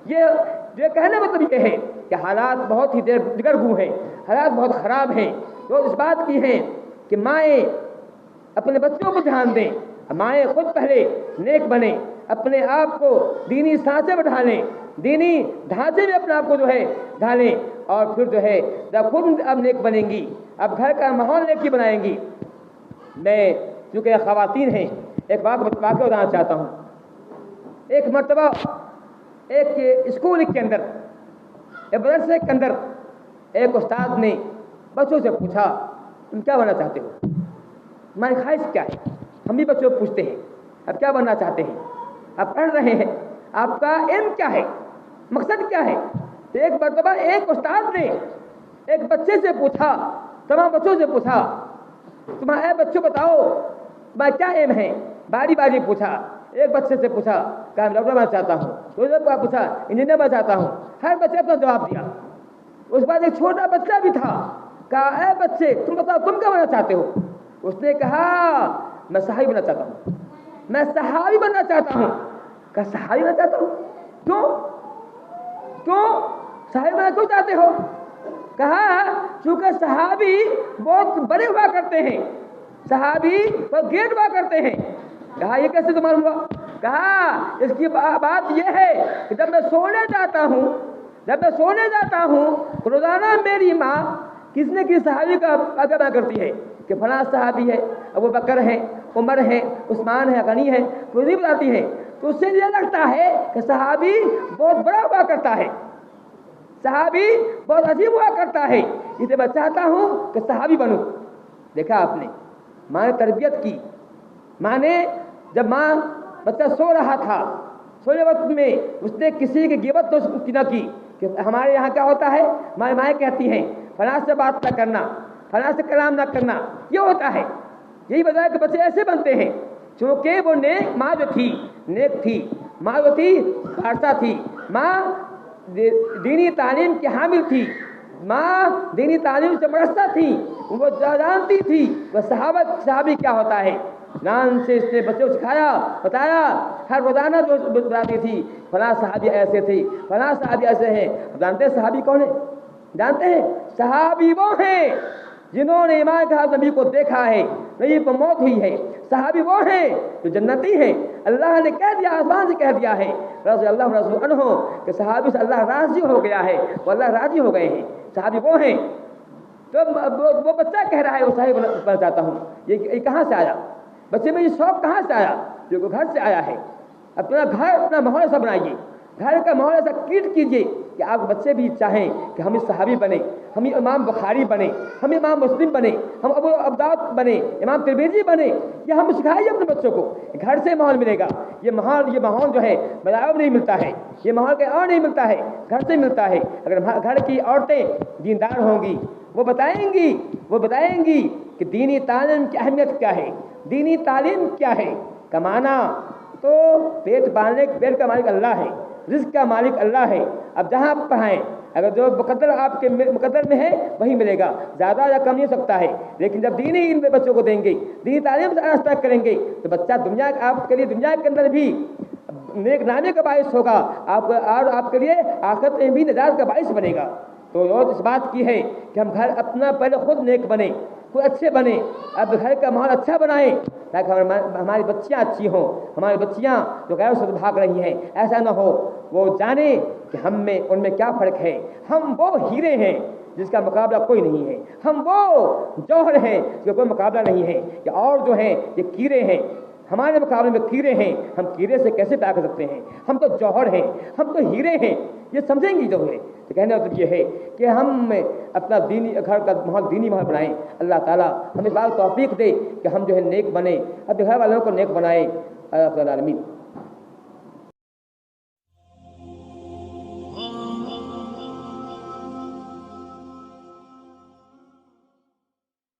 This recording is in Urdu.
یہ کہنے مطلب یہ ہے کہ حالات بہت ہی دگرگوں ہیں، حالات بہت خراب ہیں، جو اس بات کی ہیں کہ مائیں اپنے بچوں کو دھیان دیں، مائیں خود پہلے نیک بنیں، اپنے آپ کو دینی سانچے میں ڈھالیں، دینی ڈھانچے میں اپنے آپ کو جو ہے ڈھالیں، اور پھر جو ہے جب خود اب نیک بنیں گی، اب گھر کا ماحول نیکی بنائیں گی۔ میں چونکہ خواتین ہیں ایک واقعہ بتانا چاہتا ہوں۔ ایک مرتبہ ایک اسکول کے اندر، ایک مدرسے کے اندر ایک استاد نے بچوں سے پوچھا تم کیا بننا چاہتے ہو، تمہاری خواہش کیا ہے؟ ہم بھی بچوں کو پوچھتے ہیں اب کیا بننا چاہتے ہیں، آپ پڑھ رہے ہیں، آپ کا ایم کیا ہے، مقصد کیا ہے؟ تو ایک مرتبہ ایک استاد نے ایک بچے سے پوچھا، تمام بچوں سے پوچھا تمہارے بچوں بتاؤ تمہارا کیا ایم ہے؟ باری باری پوچھا، ایک بچے سے پوچھا کہ میں ڈاکٹر بننا چاہتا ہوں، دوسرے کو پوچھا انجینئر بننا چاہتا ہوں، ہر بچے اپنا جواب دیا۔ اس کے بعد ایک چھوٹا بچہ بھی تھا، کہا اے بچے تم بتاؤ تم کیا بننا چاہتے ہو؟ اس نے کہا میں صحابی بننا چاہتا ہوں، میں صحابی بننا چاہتا ہوں۔ کہا صحابی بننا چاہتا ہوں، کیوں صحابی بننا کیوں چاہتے ہو؟ کہا چونکہ صحابی بہت بڑے ہوا کرتے ہیں، صحابی بہت گریٹ ہوا کرتے ہیں۔ کہا یہ کیسے تمہارا ہوا؟ کہا اس کی بات یہ ہے کہ جب میں سونے جاتا ہوں تو روزانہ میری ماں کسی نہ کسی صحابی کا ادا کرتی ہے کہ فلاں صحابی ہے، ابو بکر ہے، عمر ہے، عثمان ہے، غنی ہے، تو نہیں بتاتی ہے، تو اس سے یہ لگتا ہے کہ صحابی بہت بڑا ہوا کرتا ہے، صحابی بہت عظیم ہوا کرتا ہے، اس لیے میں چاہتا ہوں کہ صحابی بنوں۔ دیکھا آپ نے ماں نے تربیت کی، ماں نے جب بچہ سو رہا تھا، سونے وقت میں اس نے کسی کی غیبت نہ کی کہ ہمارے یہاں کیا ہوتا ہے، ہماری مائیں کہتی ہیں فلاں سے بات نہ کرنا، فلاں سے کلام نہ کرنا، یہ ہوتا ہے۔ یہی وجہ ہے کہ بچے ایسے بنتے ہیں، چونکہ وہ نیک ماں جو تھی، نیک تھی، ماں جو تھی فارسہ تھی، ماں دینی تعلیم کی حامل تھی، ماں دینی تعلیم سے مرسہ تھی، وہ جانتی تھی وہ صحابی کیا ہوتا ہے۔ نام سے اس نے بچوں کو سکھایا، بتایا، ہر روزانہ جو بتاتی تھی فلاں صحابی ایسے تھے، فلاں صحابی ایسے ہیں۔ جانتے ہیں صحابی کون ہے؟ جانتے ہیں صحابی وہ ہیں جنہوں نے ایمان کے ساتھ نبی کو دیکھا ہے، نبی کو موت ہوئی ہے۔ صحابی وہ ہیں جو جنتی ہیں، اللہ نے کہہ دیا، آسمان سے کہہ دیا ہے رضی اللہ رسول عنہ کہ صحابی سے اللہ راضی ہو گیا ہے، وہ اللہ راضی ہو گئے ہیں۔ صحابی وہ ہیں۔ تو وہ بچہ کہہ رہا ہے وہ صحابی بننا چاہتا ہوں، یہ کہاں سے آیا؟ بچے میں یہ شوق کہاں سے آیا؟ جو گھر سے آیا ہے۔ اپنا گھر، اپنا ماحول ایسا بنائیے، گھر کا ماحول ایسا کریٹ کیجیے کہ آپ بچے بھی چاہیں کہ ہم صحابی بنیں، ہم امام بخاری بنیں، ہم امام مسلم بنیں، ہم ابو عبداللہ بنیں، امام ترمذی بنیں۔ یہ ہم سکھائیے اپنے بچوں کو، گھر سے ماحول ملے گا۔ یہ ماحول جو ہے بازار میں نہیں ملتا ہے، یہ ماحول کہیں اور نہیں ملتا ہے، گھر سے ملتا ہے۔ اگر گھر کی عورتیں دیندار ہوں گی، وہ بتائیں گی کہ دینی تعلیم کی اہمیت کیا ہے، دینی تعلیم کیا ہے۔ کمانا تو پیٹ کا مالک اللہ ہے، رزق کا مالک اللہ ہے۔ اب جہاں آپ پڑھائیں، اگر جو مقدر آپ کے مقدر میں ہے وہی ملے گا، زیادہ یا کم نہیں ہو سکتا ہے۔ لیکن جب دینی علم بچوں کو دیں گے، دینی تعلیم سے آراستہ کریں گے، تو بچہ آپ کے لیے دنیا کے اندر بھی نیک نامی کا باعث ہوگا، اور آپ کے لیے آخرت میں بھی نجات کا باعث بنے گا۔ تو اس بات کی ہے کہ ہم گھر اپنا پہلے خود نیک بنیں، خود اچھے بنیں، اب گھر کا ماحول اچھا بنائیں تاکہ ہماری بچیاں اچھی ہوں، ہماری بچیاں جو غیر سے بھاگ رہی ہیں ایسا نہ ہو، وہ جانیں کہ ہم میں ان میں کیا فرق ہے۔ ہم وہ ہیرے ہیں جس کا مقابلہ کوئی نہیں ہے، ہم وہ جوہر ہیں جس کا کوئی مقابلہ نہیں ہے، کہ اور جو ہیں یہ کیڑے ہیں، ہمارے مقابلے میں کیڑے ہیں، ہم کیڑے سے کیسے پیدا کر سکتے ہیں؟ ہم تو جوہر ہیں، ہم تو ہیرے ہیں، یہ سمجھیں گی جو ہے۔ تو کہنے کا مطلب یہ ہے کہ ہم اپنا دینی گھر کا ماحول دینی ماحول بنائیں۔ اللہ تعالیٰ ہمیں بات توفیق دے کہ ہم جو ہے نیک بنیں، اپنے گھر والوں کو نیک بنائیں۔ اللہ العالمین۔